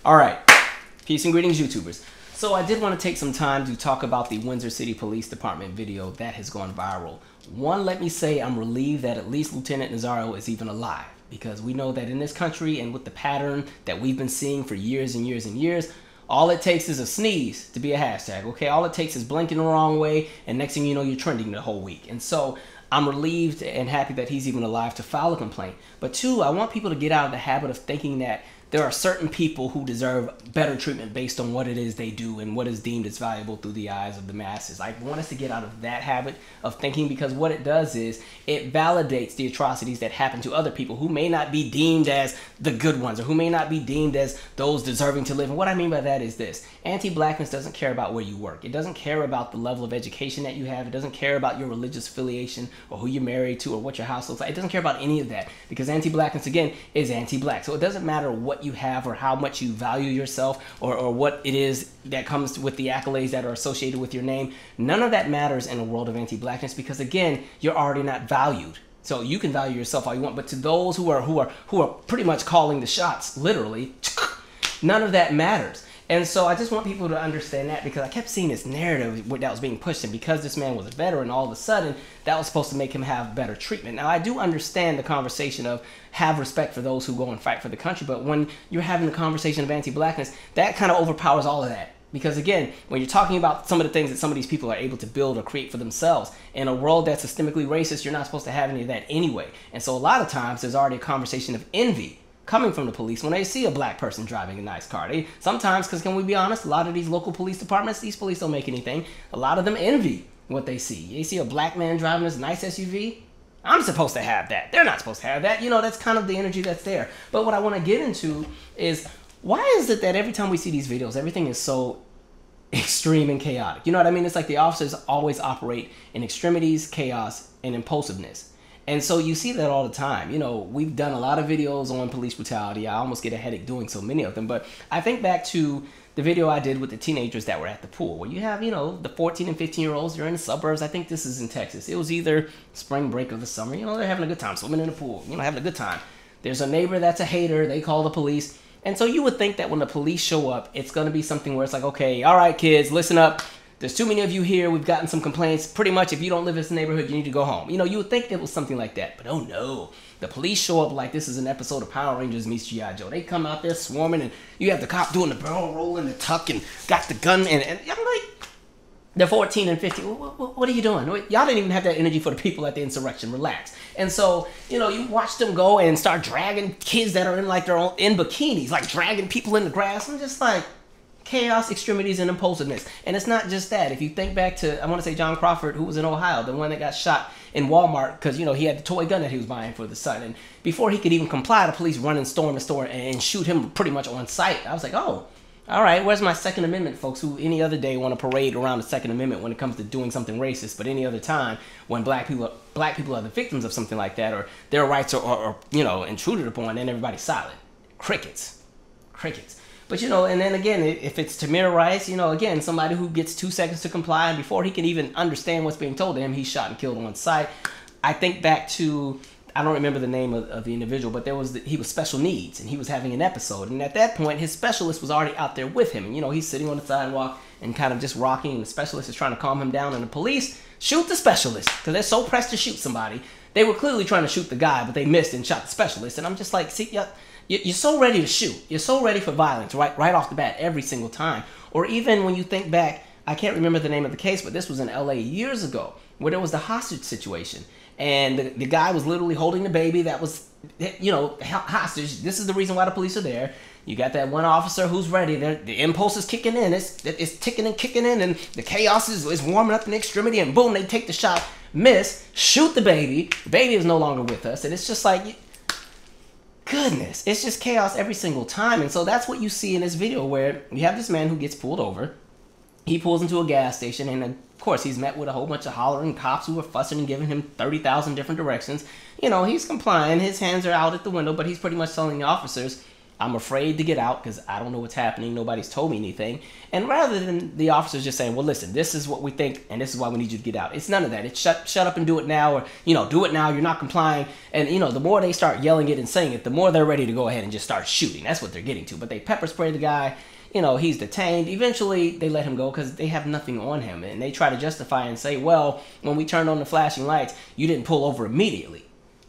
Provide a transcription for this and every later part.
All right, peace and greetings, YouTubers. So I did want to take some time to talk about the Windsor City Police Department video that has gone viral. One, let me say I'm relieved that at least Lieutenant Nazario is even alive, because we know that in this country and with the pattern that we've been seeing for years and years and years, all it takes is a sneeze to be a hashtag, okay? All it takes is blinking the wrong way, and next thing you know, you're trending the whole week. And so I'm relieved and happy that he's even alive to file a complaint. But two, I want people to get out of the habit of thinking that there are certain people who deserve better treatment based on what it is they do and what is deemed as valuable through the eyes of the masses. I want us to get out of that habit of thinking, because what it does is it validates the atrocities that happen to other people who may not be deemed as the good ones, or who may not be deemed as those deserving to live. And what I mean by that is this: anti-blackness doesn't care about where you work. It doesn't care about the level of education that you have. It doesn't care about your religious affiliation or who you're married to or what your house looks like. It doesn't care about any of that, because anti-blackness, again, is anti-black. So it doesn't matter what you have or how much you value yourself, or what it is that comes with the accolades that are associated with your name. None of that matters in a world of anti-blackness, because again, you're already not valued. So you can value yourself all you want, but to those who are pretty much calling the shots, literally, none of that matters. And so I just want people to understand that, because I kept seeing this narrative that was being pushed, and because this man was a veteran, all of a sudden that was supposed to make him have better treatment. Now, I do understand the conversation of have respect for those who go and fight for the country, but when you're having a conversation of anti-blackness, that kind of overpowers all of that. Because again, when you're talking about some of the things that some of these people are able to build or create for themselves, in a world that's systemically racist, you're not supposed to have any of that anyway. And so a lot of times there's already a conversation of envy coming from the police when they see a black person driving a nice car. They sometimes, because can we be honest, a lot of these local police departments, these police don't make anything. A lot of them envy what they see. They see a black man driving this nice SUV. I'm supposed to have that. They're not supposed to have that. You know, that's kind of the energy that's there. But what I want to get into is, why is it that every time we see these videos, everything is so extreme and chaotic? You know what I mean? It's like the officers always operate in extremities, chaos, and impulsiveness. And so you see that all the time. You know, we've done a lot of videos on police brutality. I almost get a headache doing so many of them. But I think back to the video I did with the teenagers that were at the pool, where you have, you know, the 14 and 15-year-olds. They're in the suburbs. I think this is in Texas. It was either spring break or the summer. You know, they're having a good time swimming in the pool, you know, having a good time. There's a neighbor that's a hater. They call the police. And so you would think that when the police show up, it's going to be something where it's like, okay, all right, kids, listen up. There's too many of you here. We've gotten some complaints. Pretty much, if you don't live in this neighborhood, you need to go home. You know, you would think it was something like that. But oh no, the police show up like this is an episode of Power Rangers meets G.I. Joe. They come out there swarming, and you have the cop doing the barrel roll and the tuck and got the gun. And I'm like, they're 14 and 15. What are you doing? Y'all didn't even have that energy for the people at the insurrection. Relax. And so, you know, you watch them go and start dragging kids that are in like their own, in bikinis, like dragging people in the grass. I'm just like, chaos, extremities, and impulsiveness. And it's not just that. If you think back to, I want to say John Crawford, who was in Ohio, the one that got shot in Walmart because, you know, he had the toy gun that he was buying for the son. And before he could even comply, the police run and storm the store and shoot him pretty much on sight. I was like, oh, all right, where's my Second Amendment folks who any other day want to parade around the Second Amendment when it comes to doing something racist, but any other time when black people are the victims of something like that, or their rights are you know, intruded upon, then everybody's silent. Crickets. Crickets. But, you know, and then again, if it's Tamir Rice, you know, again, somebody who gets 2 seconds to comply, and before he can even understand what's being told to him, he's shot and killed on sight. I think back to, I don't remember the name of the individual, but he was special needs, and he was having an episode. And at that point, his specialist was already out there with him. And, you know, he's sitting on the sidewalk and kind of just rocking, and the specialist is trying to calm him down. And the police shoot the specialist because they're so pressed to shoot somebody. They were clearly trying to shoot the guy, but they missed and shot the specialist. And I'm just like, see, you're so ready to shoot. You're so ready for violence right off the bat every single time. Or even when you think back, I can't remember the name of the case, but this was in LA years ago, where there was the hostage situation. And the guy was literally holding the baby that was, you know, hostage. This is the reason why the police are there. You got that one officer who's ready. The impulse is kicking in. It's ticking and kicking in, and the chaos is warming up in the extremity, and boom, they take the shot, miss, shoot the baby. The baby is no longer with us. And it's just like, goodness, it's just chaos every single time. And so that's what you see in this video, where you have this man who gets pulled over. He pulls into a gas station, and of course he's met with a whole bunch of hollering cops who are fussing and giving him 30,000 different directions. You know, he's complying. His hands are out at the window, but he's pretty much telling the officers, I'm afraid to get out because I don't know what's happening. Nobody's told me anything. And rather than the officers just saying, well, listen, this is what we think and this is why we need you to get out. It's none of that. It's shut up and do it now, or, do it now. You're not complying. And, the more they start yelling it and saying it, the more they're ready to go ahead and just start shooting. That's what they're getting to. But they pepper spray the guy. He's detained. Eventually, they let him go because they have nothing on him. And they try to justify and say, well, when we turned on the flashing lights, you didn't pull over immediately.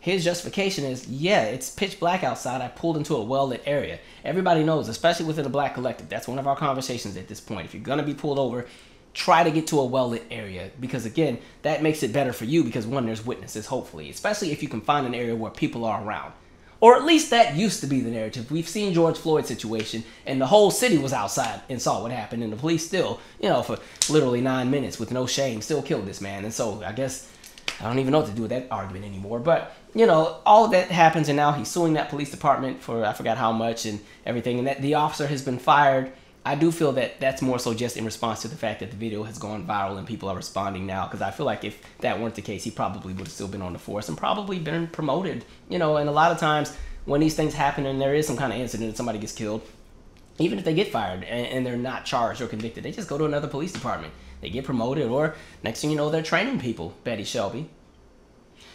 His justification is, yeah, it's pitch black outside. I pulled into a well-lit area. Everybody knows, especially within the black collective, that's one of our conversations at this point. If you're going to be pulled over, try to get to a well-lit area because, again, that makes it better for you because, one, there's witnesses, hopefully, especially if you can find an area where people are around. Or at least that used to be the narrative. We've seen George Floyd's situation, and the whole city was outside and saw what happened, and the police still, for literally 9 minutes with no shame, still killed this man. And so I guess I don't even know what to do with that argument anymore. But, all of that happens, and now he's suing that police department for I forgot how much and everything, and that the officer has been fired. I do feel that that's more so just in response to the fact that the video has gone viral and people are responding now, because I feel like if that weren't the case, he probably would have still been on the force and probably been promoted. And a lot of times when these things happen and there is some kind of incident and somebody gets killed, even if they get fired and they're not charged or convicted, they just go to another police department. They get promoted, or next thing you know, they're training people, Betty Shelby.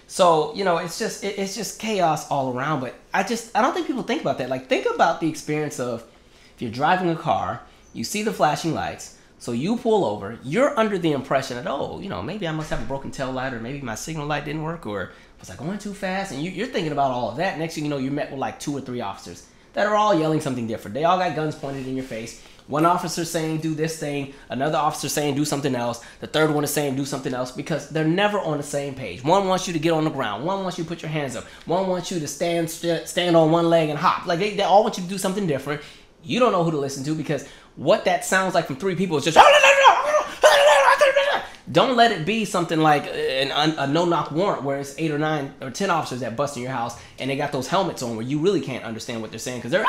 So, it's just chaos all around. But I don't think people think about that. Like, think about the experience of if you're driving a car, you see the flashing lights, so you pull over, you're under the impression that, maybe I must have a broken tail light, or maybe my signal light didn't work, or was I going too fast? And you're thinking about all of that. Next thing you know, you're met with like 2 or 3 officers that are all yelling something different. They all got guns pointed in your face. One officer saying do this thing, another officer saying do something else, the third one is saying do something else, because they're never on the same page. One wants you to get on the ground, one wants you to put your hands up, one wants you to stand on one leg and hop. Like they all want you to do something different. You don't know who to listen to, because what that sounds like from 3 people is just don't let it be something like a no-knock warrant where it's 8 or 9 or 10 officers that bust in your house and they got those helmets on where you really can't understand what they're saying because they're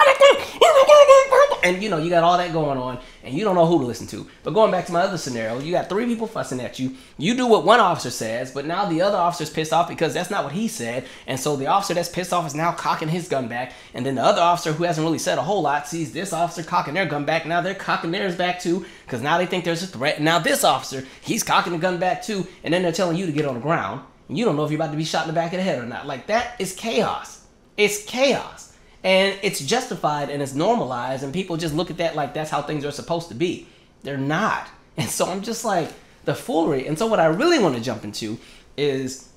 and you got all that going on and you don't know who to listen to. But going back to my other scenario, you got 3 people fussing at you. You do what one officer says, but now the other officer's pissed off because that's not what he said. And so the officer that's pissed off is now cocking his gun back. And then the other officer, who hasn't really said a whole lot, sees this officer cocking their gun back. Now they're cocking theirs back too, because now they think there's a threat. And now this officer, he's cocking the gun back too. And then they're telling you to get on the ground. And you don't know if you're about to be shot in the back of the head or not. Like, that is chaos. It's chaos. And it's justified and it's normalized, and people just look at that like that's how things are supposed to be. They're not. And so I'm just like, the foolery. And so what I really want to jump into is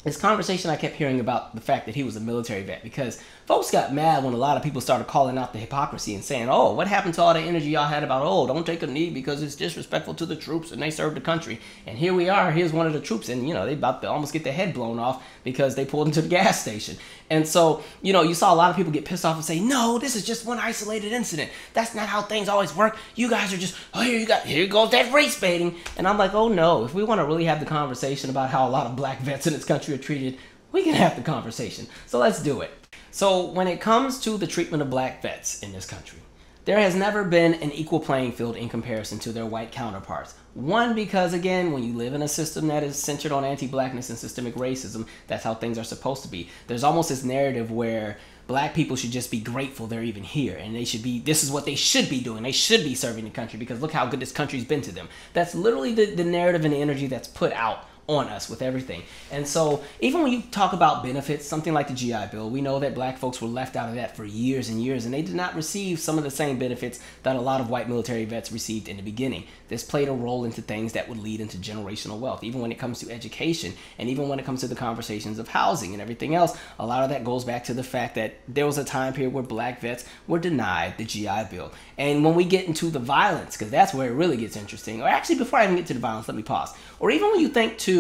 this conversation I kept hearing about the fact that he was a military vet, because folks got mad when a lot of people started calling out the hypocrisy and saying, oh, what happened to all the energy y'all had about, oh, don't take a knee because it's disrespectful to the troops and they serve the country. And here we are, here's one of the troops, and they about to almost get their head blown off because they pulled into the gas station. And so, you saw a lot of people get pissed off and say, no, this is just one isolated incident. That's not how things always work. You guys are just, oh, here goes that race baiting. And I'm like, oh no, if we want to really have the conversation about how a lot of black vets in this country are treated, we can have the conversation. So let's do it. So when it comes to the treatment of black vets in this country, there has never been an equal playing field in comparison to their white counterparts. One, because again, when you live in a system that is centered on anti-blackness and systemic racism, that's how things are supposed to be. There's almost this narrative where black people should just be grateful they're even here, and they should be, this is what they should be doing. They should be serving the country because look how good this country's been to them. That's literally the narrative and the energy that's put out on us with everything. And so even when you talk about benefits, something like the GI Bill, we know that black folks were left out of that for years and years, and they did not receive some of the same benefits that a lot of white military vets received in the beginning. This played a role into things that would lead into generational wealth, even when it comes to education, and even when it comes to the conversations of housing and everything else. A lot of that goes back to the fact that there was a time period where black vets were denied the GI Bill. And when we get into the violence, because that's where it really gets interesting, or actually before I even get to the violence, let me pause. Or even when you think to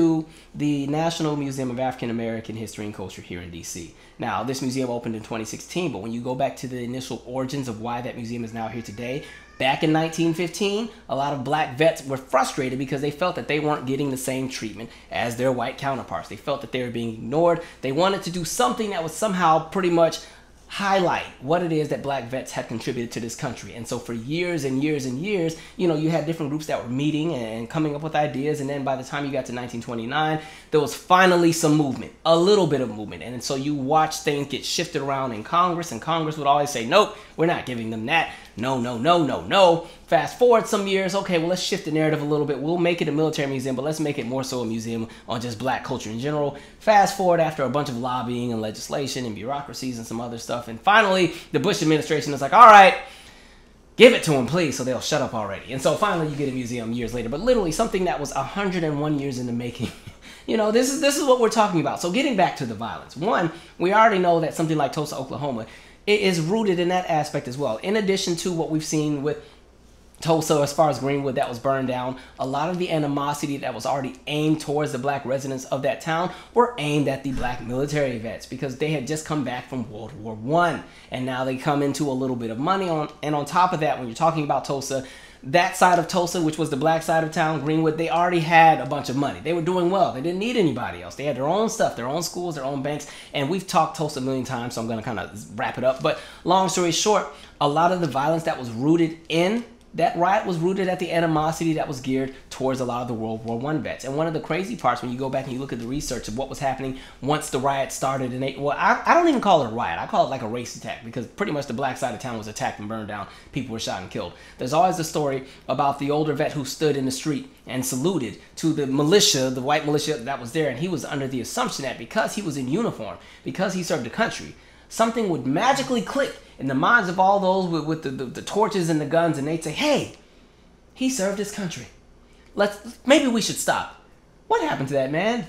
the National Museum of African American History and Culture here in DC. Now, this museum opened in 2016, but when you go back to the initial origins of why that museum is now here today, back in 1915, a lot of black vets were frustrated because they felt that they weren't getting the same treatment as their white counterparts. They felt that they were being ignored. They wanted to do something that was somehow pretty much highlight what it is that black vets had contributed to this country. And so for years and years and years, you know, you had different groups that were meeting and coming up with ideas. And then by the time you got to 1929, there was finally some movement, a little bit of movement. And so you watch things get shifted around in Congress, and Congress would always say, nope, we're not giving them that. No, no, no, no, no. Fast forward some years, okay, well, let's shift the narrative a little bit. We'll make it a military museum, but let's make it more so a museum on just black culture in general. Fast forward after a bunch of lobbying and legislation and bureaucracies and some other stuff. And finally, the Bush administration is like, all right, give it to them, please, so they'll shut up already. And so finally you get a museum years later, but literally something that was 101 years in the making. You know, this is what we're talking about. So getting back to the violence. One, we already know that something like Tulsa, Oklahoma, it is rooted in that aspect as well. In addition to what we've seen with Tulsa, as far as Greenwood, that was burned down, a lot of the animosity that was already aimed towards the black residents of that town were aimed at the black military vets, because they had just come back from World War I, and now they come into a little bit of money on. And on top of that, when you're talking about Tulsa, that side of Tulsa, which was the black side of town, Greenwood, they already had a bunch of money. They were doing well. They didn't need anybody else. They had their own stuff, their own schools, their own banks. And we've talked Tulsa a million times, so I'm going to kind of wrap it up. But long story short, a lot of the violence that was rooted in that riot was rooted at the animosity that was geared towards a lot of the World War I vets. And one of the crazy parts, when you go back and you look at the research of what was happening once the riot started, I don't even call it a riot. I call it like a race attack, because pretty much the black side of town was attacked and burned down. People were shot and killed. There's always the story about the older vet who stood in the street and saluted to the militia, the white militia that was there, and he was under the assumption that because he was in uniform, because he served the country, something would magically click in the minds of all those with the torches and the guns, and they'd say, hey, he served his country. Maybe we should stop. What happened to that man?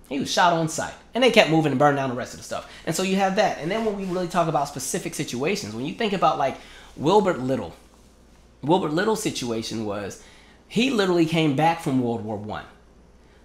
He was shot on sight. And they kept moving and burned down the rest of the stuff. And so you have that. And then when we really talk about specific situations, when you think about like Wilbert Little's situation was, he literally came back from World War I.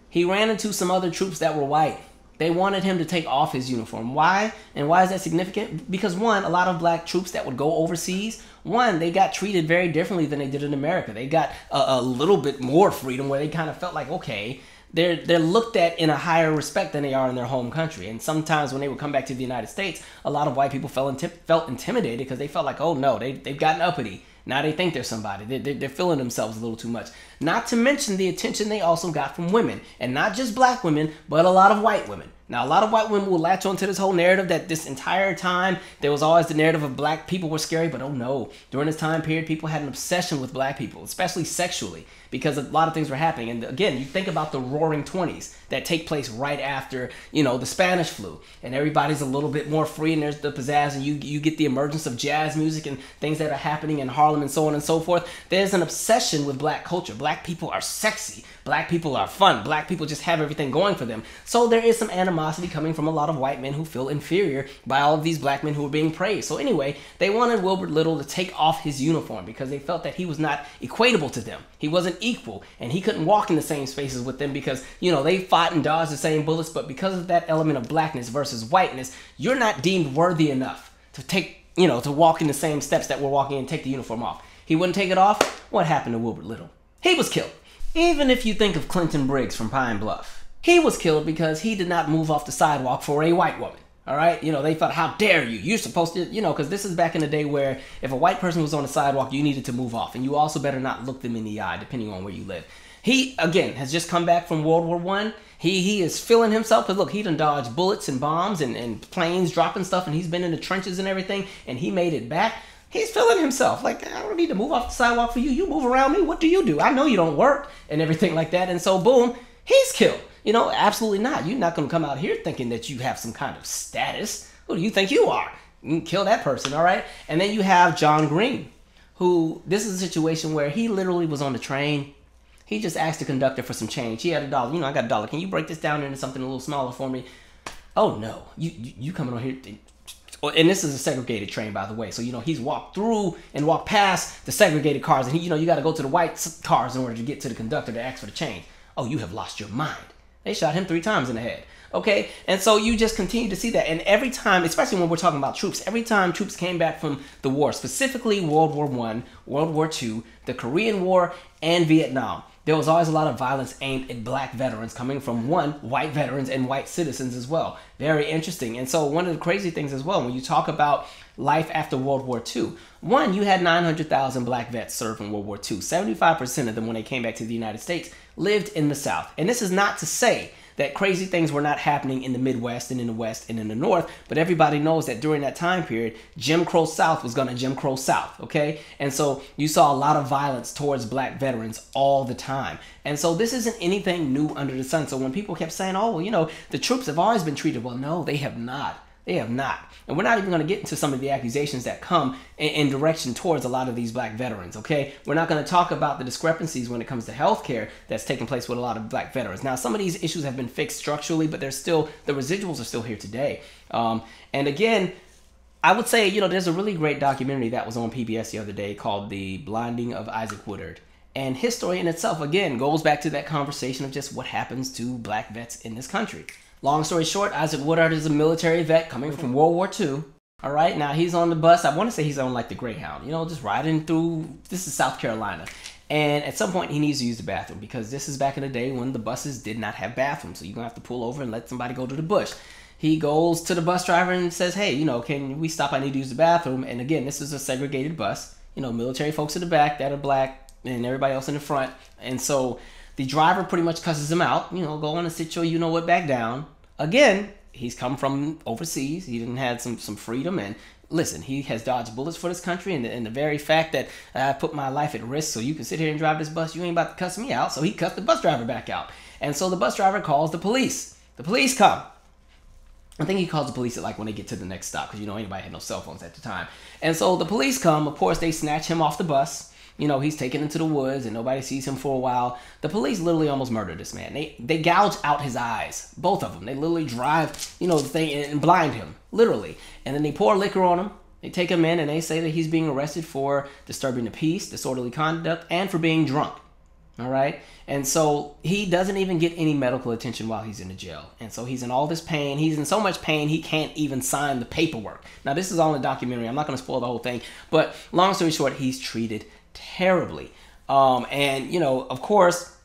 He ran into some other troops that were white. They wanted him to take off his uniform. Why? And why is that significant? Because one, a lot of black troops that would go overseas, one, they got treated very differently than they did in America. They got a little bit more freedom, where they kind of felt like, okay, they're looked at in a higher respect than they are in their home country. And sometimes when they would come back to the United States, a lot of white people felt intimidated, because they felt like, oh no, they've gotten uppity. Now they think they're somebody. They're feeling themselves a little too much. Not to mention the attention they also got from women. And not just black women, but a lot of white women. Now, a lot of white women will latch onto this whole narrative that this entire time, there was always the narrative of black people were scary. But oh no, during this time period, people had an obsession with black people, especially sexually, because a lot of things were happening. And again, you think about the Roaring 20s that take place right after, the Spanish flu. And everybody's a little bit more free, and there's the pizzazz, and you get the emergence of jazz music and things that are happening in Harlem and so on and so forth. There's an obsession with black culture. Black people are sexy. Black people are fun. Black people just have everything going for them. So there is some animosity coming from a lot of white men who feel inferior by all of these black men who are being praised. So anyway, they wanted Wilbert Little to take off his uniform, because they felt that he was not equatable to them. He wasn't equal, and he couldn't walk in the same spaces with them, because, they fought and dodged the same bullets. But because of that element of blackness versus whiteness, you're not deemed worthy enough to take, to walk in the same steps that we're walking and take the uniform off. He wouldn't take it off. What happened to Wilbert Little? He was killed. Even if you think of Clinton Briggs from Pine Bluff, he was killed because he did not move off the sidewalk for a white woman. All right? They thought, how dare you? You're supposed to, because this is back in the day where if a white person was on the sidewalk, you needed to move off. And you also better not look them in the eye, depending on where you live. He, again, has just come back from World War I. He is feeling himself. Because look, he done dodged bullets and bombs and planes dropping stuff. And he's been in the trenches and everything. And he made it back. He's feeling himself. Like, I don't need to move off the sidewalk for you. You move around me. What do you do? I know you don't work and everything like that. And so, boom, he's killed. Absolutely not. You're not going to come out here thinking that you have some kind of status. Who do you think you are? You can kill that person, all right? And then you have John Green, who, this is a situation where he literally was on the train. He just asked the conductor for some change. He had $1. I got $1. Can you break this down into something a little smaller for me? Oh, no. You coming on here... And this is a segregated train, by the way. So, he's walked through and walked past the segregated cars. And, you got to go to the white cars in order to get to the conductor to ask for the change. Oh, you have lost your mind. They shot him 3 times in the head. Okay? And so you just continue to see that. And every time, especially when we're talking about troops, every time troops came back from the war, specifically World War I, World War II, the Korean War, and Vietnam, there was always a lot of violence aimed at black veterans coming from, one, white veterans and white citizens as well. Very interesting. And so one of the crazy things as well, when you talk about life after World War II, one, you had 900,000 black vets serve in World War II. 75% of them, when they came back to the United States, lived in the South. And this is not to say that crazy things were not happening in the Midwest and in the West and in the North, but everybody knows that during that time period, Jim Crow South was going to Jim Crow South, okay? And so you saw a lot of violence towards black veterans all the time. And so this isn't anything new under the sun. So when people kept saying, oh, well, you know, the troops have always been treated well, no, they have not. They have not. And we're not even going to get into some of the accusations that come in direction towards a lot of these black veterans, okay? We're not going to talk about the discrepancies when it comes to healthcare that's taking place with a lot of black veterans. Now, some of these issues have been fixed structurally, but there's still, the residuals are still here today. And again, I would say, you know, there's a really great documentary that was on PBS the other day called The Blinding of Isaac Woodard. And his story in itself, again, goes back to that conversation of just what happens to black vets in this country. Long story short, Isaac Woodard is a military vet coming from World War II. All right, now he's on the bus. I want to say he's on like the Greyhound, you know, just riding through, this is South Carolina. And at some point he needs to use the bathroom because this is back in the day when the buses did not have bathrooms. So you're going to have to pull over and let somebody go to the bush. He goes to the bus driver and says, hey, you know, can we stop? I need to use the bathroom. And again, this is a segregated bus. You know, military folks in the back that are black and everybody else in the front. And so the driver pretty much cusses him out, you know, go on and sit your you-know-what back down. Again, he's come from overseas. He didn't have some freedom. And listen, he has dodged bullets for this country. And the very fact that I put my life at risk so you can sit here and drive this bus, you ain't about to cuss me out. So he cussed the bus driver back out. And so the bus driver calls the police. The police come. I think he calls the police at like when they get to the next stop because, you know, anybody had no cell phones at the time. And so the police come. Of course, they snatch him off the bus. You know, he's taken into the woods and nobody sees him for a while. The police literally almost murdered this man. They gouge out his eyes, both of them. They literally drive, you know, the thing and blind him, literally. And then they pour liquor on him. They take him in and they say that he's being arrested for disturbing the peace, disorderly conduct, and for being drunk. All right. And so he doesn't even get any medical attention while he's in the jail. And so he's in all this pain. He's in so much pain, he can't even sign the paperwork. Now, this is all in the documentary. I'm not going to spoil the whole thing. But long story short, he's treated terribly. And, you know, of course,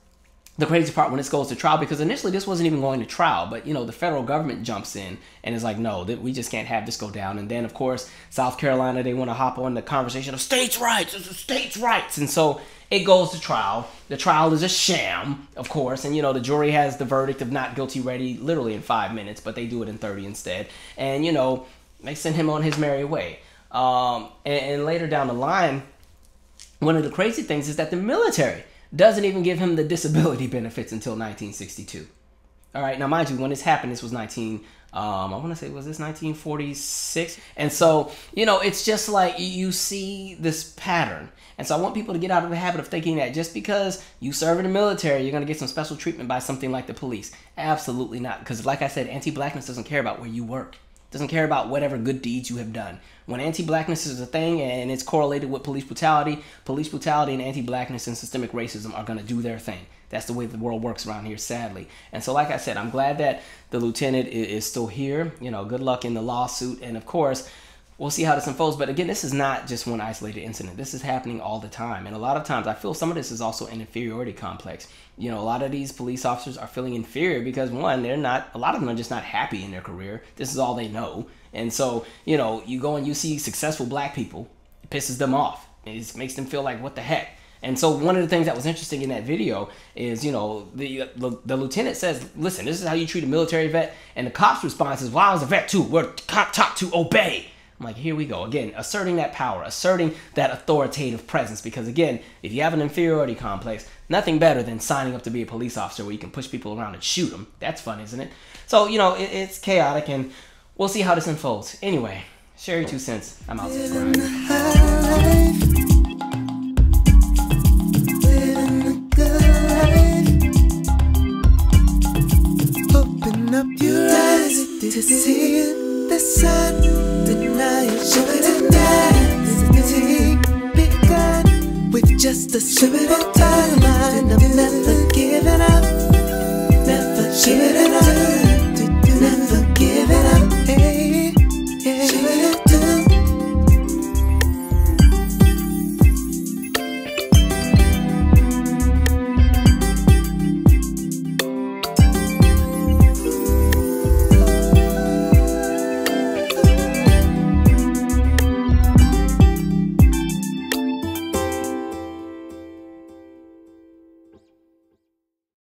the crazy part when this goes to trial, because initially this wasn't even going to trial, but, you know, the federal government jumps in and is like, no, we just can't have this go down. And then, of course, South Carolina, they want to hop on the conversation of states' rights. It's states' rights. And so it goes to trial. The trial is a sham, of course. And, you know, the jury has the verdict of not guilty ready literally in 5 minutes, but they do it in 30 instead. And, you know, they send him on his merry way. And later down the line, one of the crazy things is that the military doesn't even give him the disability benefits until 1962. All right, now mind you, when this happened, this was I want to say, was this 1946? And so, you know, it's just like you see this pattern. And so I want people to get out of the habit of thinking that just because you serve in the military, you're going to get some special treatment by something like the police. Absolutely not. Because like I said, anti-blackness doesn't care about where you work. Doesn't care about whatever good deeds you have done. When anti-blackness is a thing and it's correlated with police brutality and anti-blackness and systemic racism are going to do their thing. That's the way the world works around here, sadly. And so, like I said, I'm glad that the lieutenant is still here. You know, good luck in the lawsuit. And of course, we'll see how this unfolds. But again, this is not just one isolated incident. This is happening all the time. And a lot of times, I feel some of this is also an inferiority complex. You know, a lot of these police officers are feeling inferior because, one, a lot of them are just not happy in their career. This is all they know. And so, you know, you go and you see successful black people, it pisses them off. It makes them feel like, what the heck? And so one of the things that was interesting in that video is, you know, the lieutenant says, listen, this is how you treat a military vet. And the cop's response is, well, I was a vet too. We're taught to obey. I'm like, here we go. Again, asserting that power, asserting that authoritative presence. Because again, if you have an inferiority complex, nothing better than signing up to be a police officer where you can push people around and shoot them. That's fun, isn't it? So, you know, it's chaotic and we'll see how this unfolds. Anyway, share your 2 cents. I'm out. Subscribe. Open up your eyes to see the sun. Deny it, show it tonight. Begun with just a simple timeline. I'm never giving up, never giving up.